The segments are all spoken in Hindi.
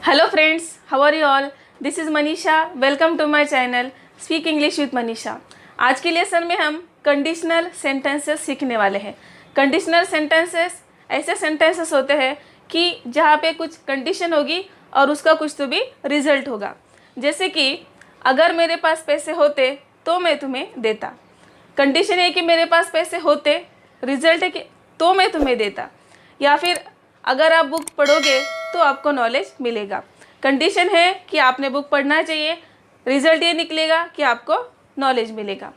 Hello friends, how are you all? This is Manisha. Welcome to my channel Speak English with Manisha. आज के लेसन में हम कंडीशनल सेंटेंसेस सीखने वाले हैं। कंडीशनल सेंटेंसेस ऐसे सेंटेंसेस होते हैं कि जहाँ पे कुछ कंडीशन होगी और उसका कुछ तो भी रिजल्ट होगा। जैसे कि अगर मेरे पास पैसे होते तो मैं तुम्हें देता। कंडीशन है कि मेरे पास पैसे होते, रिजल्ट है कि तो मैं तुम्हें देता। या फिर अगर आप बुक पढ़ोगे तो आपको नॉलेज मिलेगा। कंडीशन है कि आपने बुक पढ़ना चाहिए, रिजल्ट ये निकलेगा कि आपको नॉलेज मिलेगा।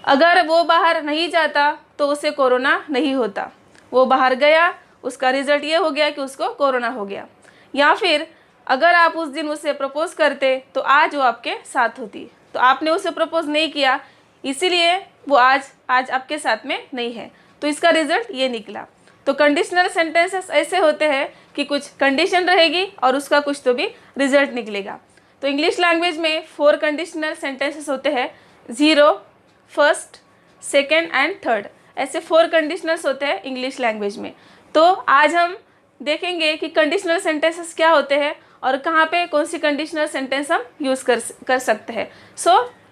अगर वो बाहर नहीं जाता तो उसे कोरोना नहीं होता। वो बाहर गया, उसका रिजल्ट ये हो गया कि उसको कोरोना हो गया। या फिर अगर आप उस दिन उसे प्रपोज करते तो आज वो आपके साथ होती। तो आपने उसे प्रपोज नहीं किया, इसीलिए वो आज आपके साथ में नहीं है। तो इसका रिजल्ट ये निकला। तो कंडीशनल सेंटेंसेस ऐसे होते हैं कि कुछ कंडीशन रहेगी और उसका कुछ तो भी रिजल्ट निकलेगा। तो इंग्लिश लैंग्वेज में 4 कंडीशनल सेंटेंसेस होते हैं, 0, फर्स्ट, सेकेंड एंड थर्ड। ऐसे 4 कंडीशनल्स होते हैं इंग्लिश लैंग्वेज में। तो आज हम देखेंगे कि कंडीशनल सेंटेंसेस क्या होते हैं और कहाँ पे कौन सी कंडीशनल सेंटेंस हम यूज़ कर सकते हैं।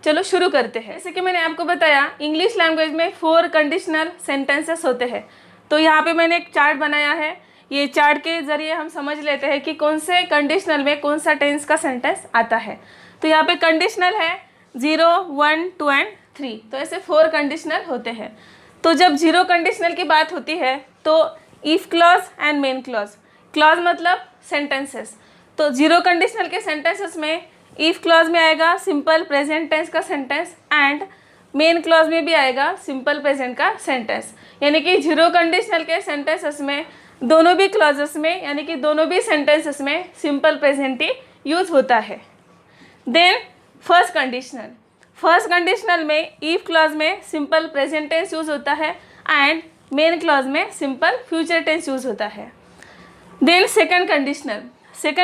चलो शुरू करते हैं। जैसे कि मैंने आपको बताया, इंग्लिश लैंग्वेज में 4 कंडीशनल सेंटेंसेस होते हैं। तो यहाँ पे मैंने एक चार्ट बनाया है। ये चार्ट के ज़रिए हम समझ लेते हैं कि कौन से कंडीशनल में कौन सा टेंस का सेंटेंस आता है। तो यहाँ पे कंडीशनल है 0, 1, 2 एंड 3। तो ऐसे 4 कंडीशनल होते हैं। तो जब 0 कंडीशनल की बात होती है तो if clause and main clause. Clause मतलब सेंटेंसेस। तो 0 कंडीशनल के सेंटेंसेस में इफ़ क्लॉज में आएगा सिंपल प्रेजेंट टेंस का सेंटेंस एंड मेन क्लॉज में भी आएगा सिंपल प्रेजेंट का सेंटेंस। यानी कि 0 कंडीशनल के सेंटेंसेस में दोनों भी क्लॉजेस में यानी कि दोनों भी सेंटेंसेस में सिंपल प्रेजेंट ही यूज होता है। देन फर्स्ट कंडीशनल में इफ क्लॉज में सिंपल प्रेजेंट टेंस यूज होता है एंड मेन क्लॉज में सिंपल फ्यूचर टेंस यूज होता है। देन सेकंड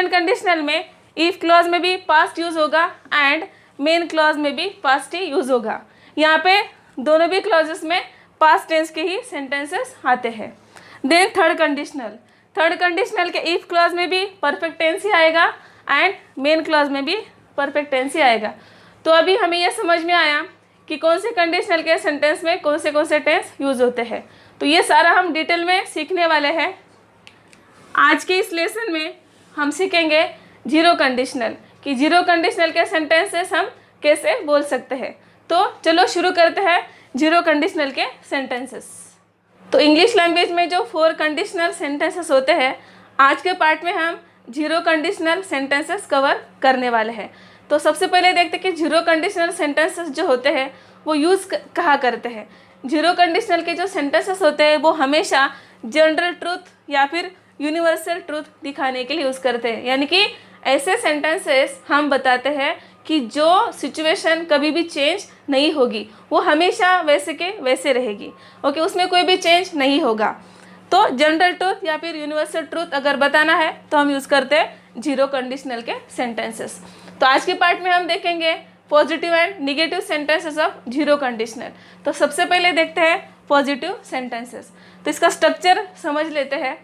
कंडीशनल में इफ क्लॉज में भी पास्ट यूज होगा एंड मेन क्लॉज में भी पास्ट ही यूज होगा। यहाँ पे दोनों भी क्लॉजेस में पास्ट टेंस के ही सेंटेंसेस आते हैं। देन थर्ड कंडीशनल के इफ क्लॉज में भी परफेक्ट टेंस ही आएगा एंड मेन क्लॉज में भी परफेक्ट टेंस ही आएगा। तो अभी हमें यह समझ में आया कि कौन से कंडीशनल के सेंटेंस में कौन से टेंस यूज होते हैं। तो ये सारा हम डिटेल में सीखने वाले हैं। आज के इस लेसन में हम सीखेंगे 0 कंडीशनल कि 0 कंडीशनल के सेंटेंसेस हम कैसे बोल सकते हैं। तो चलो शुरू करते हैं 0 कंडीशनल के सेंटेंसेस। तो इंग्लिश लैंग्वेज में जो 4 कंडीशनल सेंटेंसेस होते हैं, आज के पार्ट में हम 0 कंडीशनल सेंटेंसेस कवर करने वाले हैं। तो सबसे पहले देखते हैं कि 0 कंडीशनल सेंटेंसेस जो होते हैं वो यूज़ कहाँ करते हैं। 0 कंडीशनल के जो सेंटेंसेस होते हैं वो हमेशा जनरल ट्रूथ या फिर यूनिवर्सल ट्रूथ दिखाने के लिए यूज़ करते हैं। यानी कि ऐसे सेंटेंसेस हम बताते हैं कि जो सिचुएशन कभी भी चेंज नहीं होगी, वो हमेशा वैसे के वैसे रहेगी। ओके, उसमें कोई भी चेंज नहीं होगा। तो जनरल ट्रूथ या फिर यूनिवर्सल ट्रूथ अगर बताना है तो हम यूज़ करते हैं 0 कंडीशनल के सेंटेंसेस। तो आज के पार्ट में हम देखेंगे positive and negative sentences of 0 conditional. तो सबसे पहले देखते हैं पॉजिटिव सेंटेंसेस। तो इसका स्ट्रक्चर समझ लेते हैं।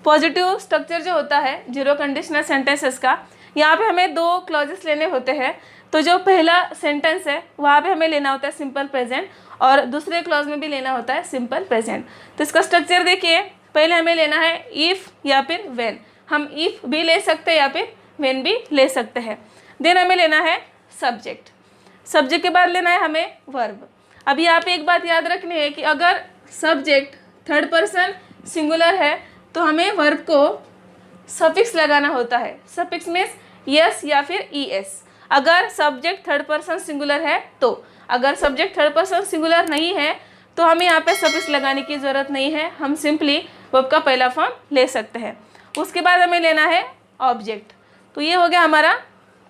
पॉजिटिव स्ट्रक्चर जो होता है 0 कंडीशनल सेंटेंसेस का, यहाँ पे हमें 2 क्लॉजेस लेने होते हैं। तो जो पहला सेंटेंस है वहाँ पे हमें लेना होता है सिंपल प्रेजेंट और दूसरे क्लॉज में भी लेना होता है सिंपल प्रेजेंट। तो इसका स्ट्रक्चर देखिए, पहले हमें लेना है इफ़ या फिर व्हेन। हम इफ़ भी ले सकते हैं या फिर व्हेन भी ले सकते हैं। देन हमें लेना है सब्जेक्ट के बाद लेना है हमें वर्ब। अब यहाँ पे एक बात याद रखनी है कि अगर सब्जेक्ट थर्ड पर्सन सिंगुलर है तो हमें वर्ब को सफिक्स लगाना होता है। सफिक्स मीन्स यस या फिर ईएस। अगर सब्जेक्ट थर्ड पर्सन सिंगुलर है तो, अगर सब्जेक्ट थर्ड पर्सन सिंगुलर नहीं है तो हमें यहाँ पे सफिक्स लगाने की ज़रूरत नहीं है। हम सिंपली वर्ब का पहला फॉर्म ले सकते हैं। उसके बाद हमें लेना है ऑब्जेक्ट। तो ये हो गया हमारा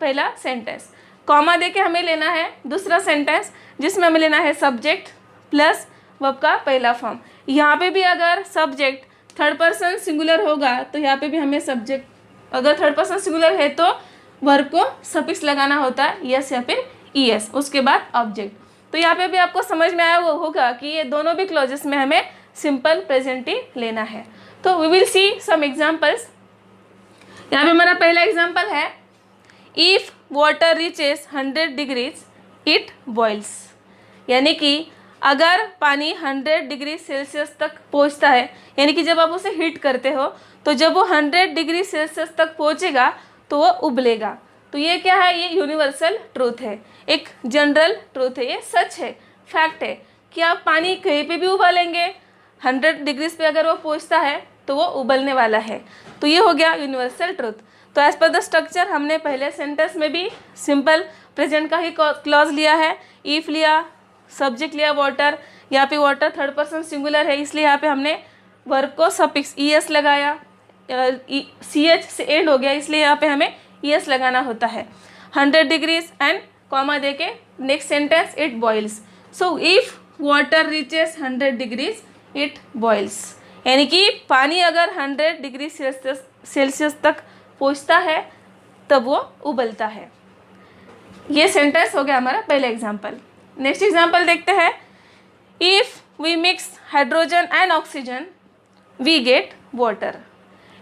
पहला सेंटेंस। कॉमा दे के हमें लेना है दूसरा सेंटेंस जिसमें हमें लेना है सब्जेक्ट प्लस वर्ब का पहला फॉर्म। यहाँ पे भी अगर सब्जेक्ट थर्ड पर्सन सिंगुलर होगा तो यहाँ पे भी हमें सब्जेक्ट, अगर थर्ड पर्सन सिंगुलर है तो वर्ब को सफिक्स लगाना होता है यस या फिर ईएस, उसके बाद ऑब्जेक्ट। तो यहाँ पे भी आपको समझ में आया वो होगा कि ये दोनों भी क्लॉजेस में हमें सिंपल प्रेजेंट ही लेना है। तो we will see some examples. यहाँ पे हमारा पहला एग्जाम्पल है, if water reaches 100 degrees it boils. यानी कि अगर पानी 100 डिग्री सेल्सियस तक पहुँचता है, यानी कि जब आप उसे हीट करते हो तो जब वो 100 डिग्री सेल्सियस तक पहुँचेगा तो वो उबलेगा। तो ये क्या है, ये यूनिवर्सल ट्रूथ है, एक जनरल ट्रूथ है, ये सच है, फैक्ट है कि आप पानी कहीं पे भी उबालेंगे 100 डिग्रीज पे अगर वो पहुँचता है तो वो उबलने वाला है। तो ये हो गया यूनिवर्सल ट्रूथ। तो एज पर द स्ट्रक्चर हमने पहले सेंटेंस में भी सिंपल प्रेजेंट का ही क्लॉज लिया है, इफ़ लिया, सब्जेक्ट लिया वाटर, यहाँ पे वाटर थर्ड पर्सन सिंगुलर है इसलिए यहाँ पे हमने वर्ब को सफिक्स ES लगाया, CH से एंड हो गया इसलिए यहाँ पे हमें ES लगाना होता है। 100 डिग्रीज एंड कॉमा दे के next sentence it boils. So if water reaches 100 degrees it boils, यानी कि पानी अगर 100 डिग्री सेल्सियस तक पहुँचता है तब वो उबलता है। ये सेंटेंस हो गया हमारा पहला एग्जाम्पल। नेक्स्ट एग्जाम्पल देखते हैं, if we mix hydrogen and oxygen we get water.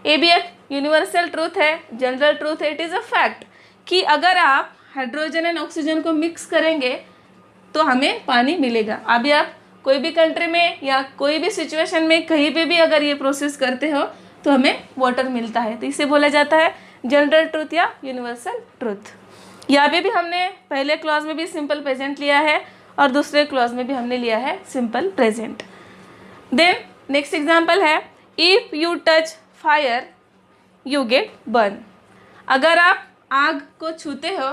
ये भी एक यूनिवर्सल ट्रूथ है, जनरल ट्रूथ है, इट इज़ अ फैक्ट कि अगर आप हाइड्रोजन एंड ऑक्सीजन को मिक्स करेंगे तो हमें पानी मिलेगा। अभी आप कोई भी कंट्री में या कोई भी सिचुएशन में कहीं पे भी अगर ये प्रोसेस करते हो तो हमें वाटर मिलता है। तो इसे बोला जाता है जनरल ट्रूथ या यूनिवर्सल ट्रूथ। यहाँ पे भी हमने पहले क्लॉज में भी सिंपल प्रेजेंट लिया है और दूसरे क्लॉज में भी हमने लिया है simple present. Then next example है, if you touch fire you get burn. अगर आप आग को छूते हो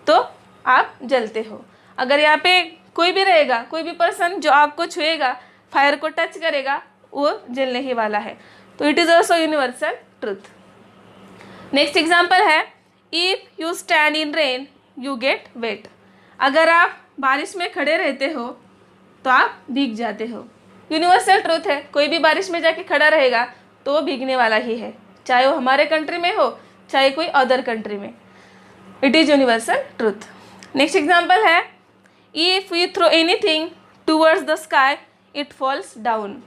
तो आप जलते हो। अगर यहाँ पे कोई भी रहेगा, कोई भी पर्सन जो आग को छुएगा, फायर को टच करेगा, वो जलने ही वाला है। तो it is also universal truth. Next example है, if you stand in rain you get wet. अगर आप बारिश में खड़े रहते हो तो आप भीग जाते हो। यूनिवर्सल ट्रूथ है, कोई भी बारिश में जाके खड़ा रहेगा तो वो भीगने वाला ही है, चाहे वो हमारे कंट्री में हो चाहे कोई अदर कंट्री में। It is universal truth. Next example है, if you throw anything towards the sky it falls down.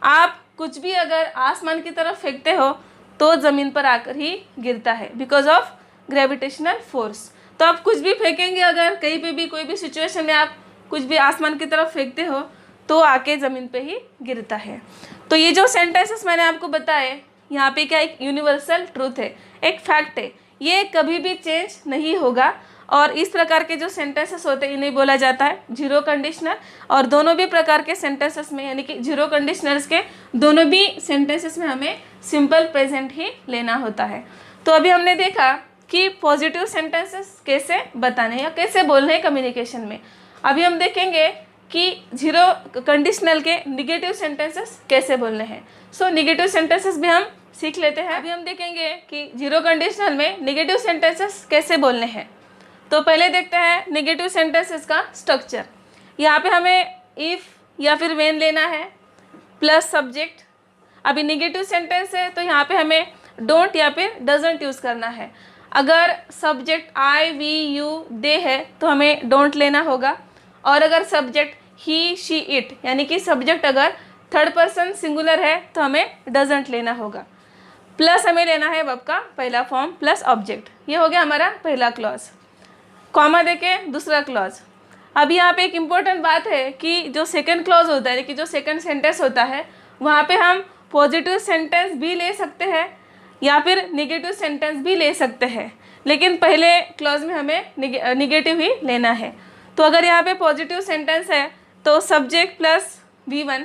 आप कुछ भी अगर आसमान की तरफ फेंकते हो तो ज़मीन पर आकर ही गिरता है, बिकॉज ऑफ ग्रेविटेशनल फोर्स। तो आप कुछ भी फेंकेंगे, अगर कहीं पे भी कोई भी सिचुएशन में आप कुछ भी आसमान की तरफ फेंकते हो तो आके ज़मीन पे ही गिरता है। तो ये जो सेंटेंसेस मैंने आपको बताए, यहाँ पे क्या एक यूनिवर्सल ट्रूथ है, एक फैक्ट है, ये कभी भी चेंज नहीं होगा। और इस प्रकार के जो सेंटेंसेस होते हैं इन्हें बोला जाता है जीरो कंडीशनल। और दोनों भी प्रकार के सेंटेंसेस में, यानी कि जीरो कंडीशनल्स के दोनों भी सेंटेंसेस में हमें सिंपल प्रेजेंट ही लेना होता है। तो अभी हमने देखा कि पॉजिटिव सेंटेंसेस कैसे बताने या कैसे बोलने हैं कम्युनिकेशन में। अभी हम देखेंगे कि जीरो कंडीशनल के निगेटिव सेंटेंसेस कैसे बोलने हैं। सो निगेटिव सेंटेंसेस भी हम सीख लेते हैं। अभी हम देखेंगे कि जीरो कंडीशनल में निगेटिव सेंटेंसेस कैसे बोलने हैं। तो पहले देखते हैं निगेटिव सेंटेंसेस का स्ट्रक्चर। यहाँ पे हमें इफ़ या फिर व्हेन लेना है प्लस सब्जेक्ट। अभी निगेटिव सेंटेंस है तो यहाँ पे हमें डोंट या फिर डजंट यूज़ करना है। अगर subject I we you they है तो हमें डोंट लेना होगा। और अगर सब्जेक्ट ही शी इट, यानी कि सब्जेक्ट अगर थर्ड पर्सन सिंगुलर है तो हमें डजंट लेना होगा। प्लस हमें लेना है वर्ब का पहला फॉर्म प्लस ऑब्जेक्ट। ये हो गया हमारा पहला क्लॉज। कॉमा देके दूसरा क्लॉज। अभी यहाँ पे एक इम्पॉर्टेंट बात है कि जो सेकंड क्लॉज होता है, कि जो सेकंड सेंटेंस होता है, वहाँ पे हम पॉजिटिव सेंटेंस भी ले सकते हैं या फिर निगेटिव सेंटेंस भी ले सकते हैं, लेकिन पहले क्लॉज में हमें निगेटिव ही लेना है। तो अगर यहाँ पे पॉजिटिव सेंटेंस है तो सब्जेक्ट प्लस V1,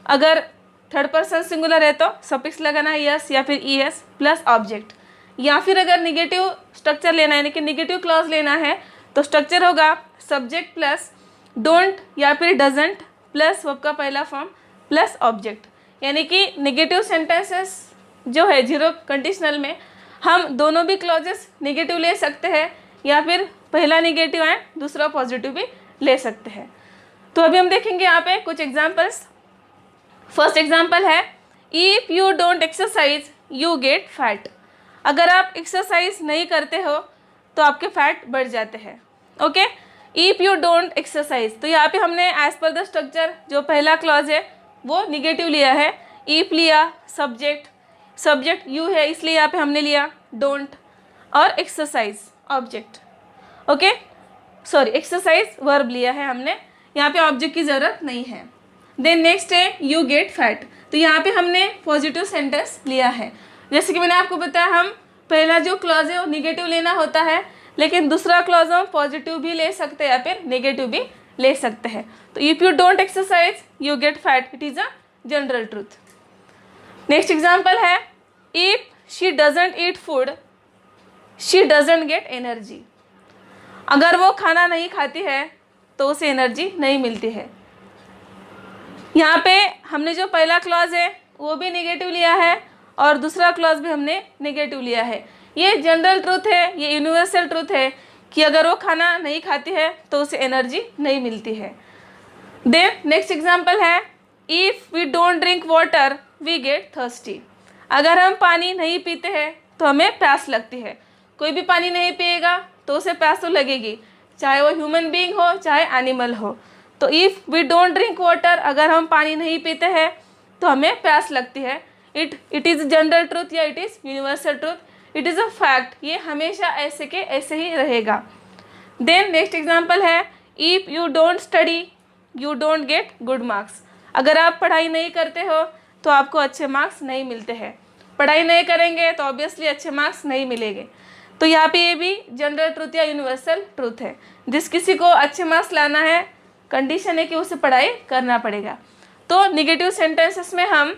अगर थर्ड पर्सन सिंगुलर है तो सफिक्स लगाना है यस या फिर ES प्लस ऑब्जेक्ट। या फिर अगर निगेटिव स्ट्रक्चर लेना है, यानी कि निगेटिव क्लॉज लेना है, तो स्ट्रक्चर होगा सब्जेक्ट प्लस डोंट या फिर डजंट प्लस वर्ब का पहला फॉर्म प्लस ऑब्जेक्ट। यानी कि निगेटिव सेंटेंसेस जो है जीरो कंडीशनल में हम दोनों भी क्लॉजेस निगेटिव ले सकते हैं या फिर पहला निगेटिव एंड दूसरा पॉजिटिव भी ले सकते हैं। तो अभी हम देखेंगे यहाँ पे कुछ एग्जाम्पल्स। फर्स्ट एग्जाम्पल है, if you don't exercise you get fat. अगर आप एक्सरसाइज नहीं करते हो तो आपके फैट बढ़ जाते हैं। Okay, if you don't exercise, तो यहाँ पे हमने एज पर द स्ट्रक्चर जो पहला क्लॉज है वो निगेटिव लिया है। इफ़ लिया, सब्जेक्ट, सब्जेक्ट यू है इसलिए यहाँ पे हमने लिया डोंट, और exercise object, okay sorry exercise verb लिया है हमने, यहाँ पे ऑब्जेक्ट की ज़रूरत नहीं है। देन नेक्स्ट है यू गेट फैट, तो यहाँ पे हमने पॉजिटिव सेंटेंस लिया है। जैसे कि मैंने आपको बताया हम पहला जो क्लॉज है वो निगेटिव लेना होता है, लेकिन दूसरा क्लॉज हम पॉजिटिव भी ले सकते हैं या फिर नेगेटिव भी ले सकते हैं। तो if you don't exercise you get fat, it is a general truth. Next example है if she doesn't eat food she doesn't get energy, अगर वो खाना नहीं खाती है तो उसे एनर्जी नहीं मिलती है। यहाँ पे हमने जो पहला क्लॉज है वो भी नेगेटिव लिया है और दूसरा क्लॉज भी हमने नेगेटिव लिया है। ये जनरल ट्रूथ है, ये यूनिवर्सल ट्रूथ है कि अगर वो खाना नहीं खाती है तो उसे एनर्जी नहीं मिलती है। देन नेक्स्ट एग्जाम्पल है if we don't drink water we get thirsty, अगर हम पानी नहीं पीते हैं तो हमें प्यास लगती है। कोई भी पानी नहीं पिएगा तो उसे प्यास तो लगेगी, चाहे वो ह्यूमन बीइंग हो चाहे एनिमल हो। तो if we don't drink water, अगर हम पानी नहीं पीते हैं तो हमें प्यास लगती है। इट इज़ जनरल ट्रूथ या it is universal truth, it is a fact, ये हमेशा ऐसे के ऐसे ही रहेगा। देन नेक्स्ट एग्जाम्पल है if you don't study you don't get good marks, अगर आप पढ़ाई नहीं करते हो तो आपको अच्छे मार्क्स नहीं मिलते हैं। पढ़ाई नहीं करेंगे तो ऑब्वियसली अच्छे मार्क्स नहीं मिलेंगे। तो यहाँ पे ये भी जनरल ट्रूथ या यूनिवर्सल ट्रूथ है। जिस किसी को अच्छे मार्क्स लाना है कंडीशन है कि उसे पढ़ाई करना पड़ेगा। तो निगेटिव सेंटेंसेस में हम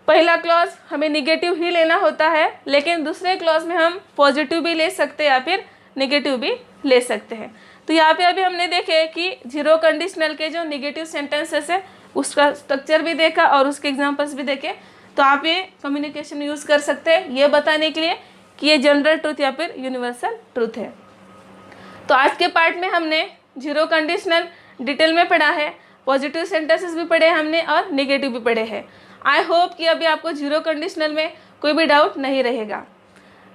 पहला क्लॉज हमें निगेटिव ही लेना होता है, लेकिन दूसरे क्लॉज में हम पॉजिटिव भी ले सकते हैं या फिर नेगेटिव भी ले सकते हैं। तो यहाँ पे अभी हमने देखे कि जीरो कंडीशनल के जो निगेटिव सेंटेंसेस है उसका स्ट्रक्चर भी देखा और उसके एग्जांपल्स भी देखे। तो आप ये कम्युनिकेशन यूज़ कर सकते हैं ये बताने के लिए कि ये जनरल ट्रूथ या फिर यूनिवर्सल ट्रूथ है। तो आज के पार्ट में हमने जीरो कंडीशनल डिटेल में पढ़ा है, पॉजिटिव सेंटेंसेस भी पढ़े हमने और नेगेटिव भी पढ़े हैं। आई होप कि अभी आपको जीरो कंडीशनल में कोई भी डाउट नहीं रहेगा।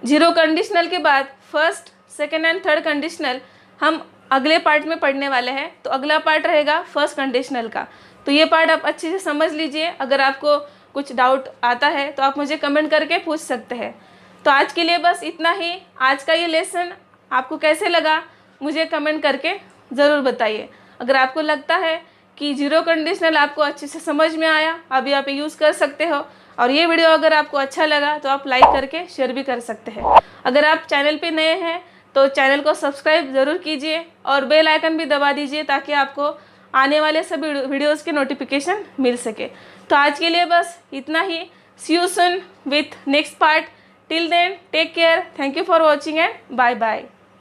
जीरो कंडीशनल के बाद first, second and third conditional हम अगले पार्ट में पढ़ने वाले हैं। तो अगला पार्ट रहेगा फर्स्ट कंडीशनल का। तो ये पार्ट आप अच्छे से समझ लीजिए। अगर आपको कुछ डाउट आता है तो आप मुझे कमेंट करके पूछ सकते हैं। तो आज के लिए बस इतना ही। आज का ये लेसन आपको कैसे लगा मुझे कमेंट करके ज़रूर बताइए। अगर आपको लगता है कि जीरो कंडीशनल आपको अच्छे से समझ में आया, अभी आप यूज़ कर सकते हो, और ये वीडियो अगर आपको अच्छा लगा तो आप लाइक करके शेयर भी कर सकते हैं। अगर आप चैनल पे नए हैं तो चैनल को सब्सक्राइब ज़रूर कीजिए और बेल आइकन भी दबा दीजिए ताकि आपको आने वाले सभी वीडियोज़ के नोटिफिकेशन मिल सके। तो आज के लिए बस इतना ही। See you soon with next part. Till then take care, thank you for watching and bye bye.